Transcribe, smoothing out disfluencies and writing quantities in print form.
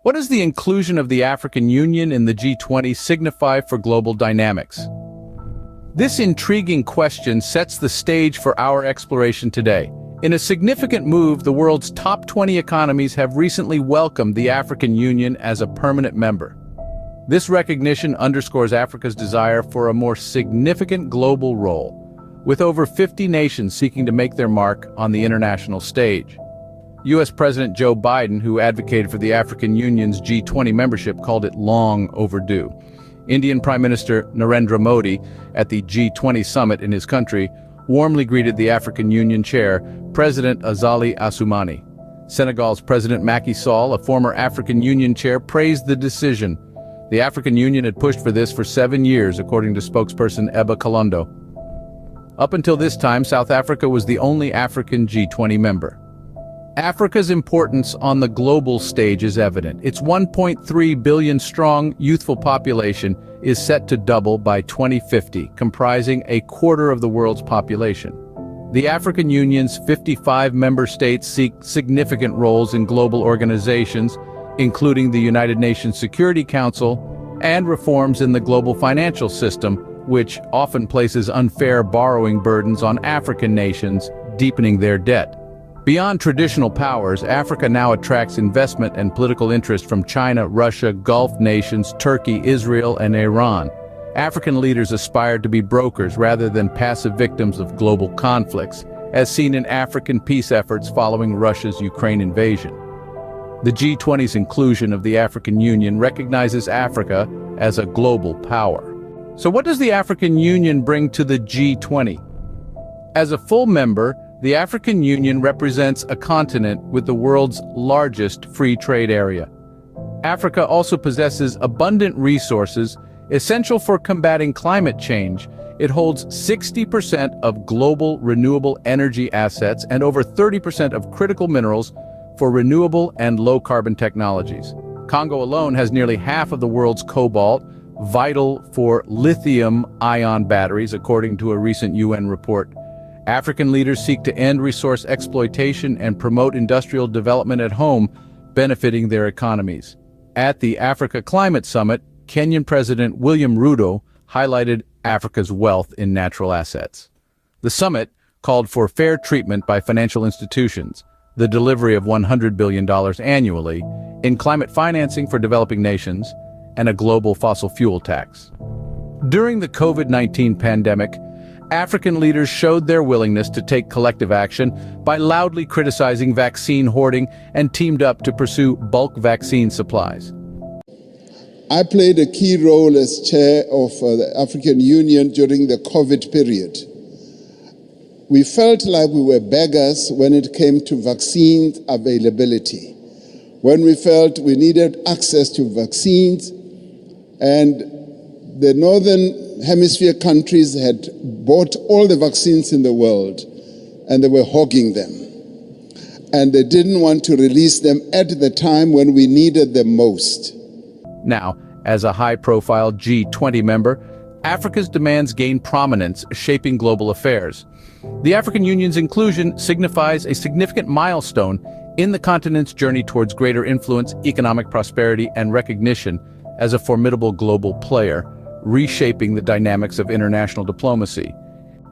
What does the inclusion of the African Union in the G20 signify for global dynamics? This intriguing question sets the stage for our exploration today. In a significant move, the world's top 20 economies have recently welcomed the African Union as a permanent member. This recognition underscores Africa's desire for a more significant global role, with over 50 nations seeking to make their mark on the international stage. U.S. President Joe Biden, who advocated for the African Union's G20 membership, called it long overdue. Indian Prime Minister Narendra Modi, at the G20 Summit in his country, warmly greeted the African Union chair, President Azali Assoumani. Senegal's President Macky Sall, a former African Union chair, praised the decision. The African Union had pushed for this for 7 years, according to spokesperson Eba Kalondo. Up until this time, South Africa was the only African G20 member. Africa's importance on the global stage is evident. Its 1.3 billion strong youthful population is set to double by 2050, comprising a quarter of the world's population. The African Union's 55 member states seek significant roles in global organizations, including the United Nations Security Council, and reforms in the global financial system, which often places unfair borrowing burdens on African nations, deepening their debt. Beyond traditional powers, Africa now attracts investment and political interest from China, Russia, Gulf nations, Turkey, Israel, and Iran. African leaders aspire to be brokers rather than passive victims of global conflicts, as seen in African peace efforts following Russia's Ukraine invasion. The G20's inclusion of the African Union recognizes Africa as a global power. So what does the African Union bring to the G20? As a full member, the African Union represents a continent with the world's largest free trade area. Africa also possesses abundant resources essential for combating climate change. It holds 60% of global renewable energy assets and over 30% of critical minerals for renewable and low-carbon technologies. Congo alone has nearly half of the world's cobalt, vital for lithium-ion batteries, according to a recent UN report. African leaders seek to end resource exploitation and promote industrial development at home, benefiting their economies. At the Africa Climate Summit, Kenyan President William Ruto highlighted Africa's wealth in natural assets. The summit called for fair treatment by financial institutions, the delivery of $100 billion annually in climate financing for developing nations, and a global fossil fuel tax. During the COVID-19 pandemic, African leaders showed their willingness to take collective action by loudly criticizing vaccine hoarding and teamed up to pursue bulk vaccine supplies. I played a key role as chair of the African Union during the COVID period. We felt like we were beggars when it came to vaccine availability, when we felt we needed access to vaccines, and the Northern Hemisphere countries had bought all the vaccines in the world, and they were hogging them. And they didn't want to release them at the time when we needed them most. Now, as a high-profile G20 member, Africa's demands gain prominence, shaping global affairs. The African Union's inclusion signifies a significant milestone in the continent's journey towards greater influence, economic prosperity, and recognition as a formidable global player, reshaping the dynamics of international diplomacy.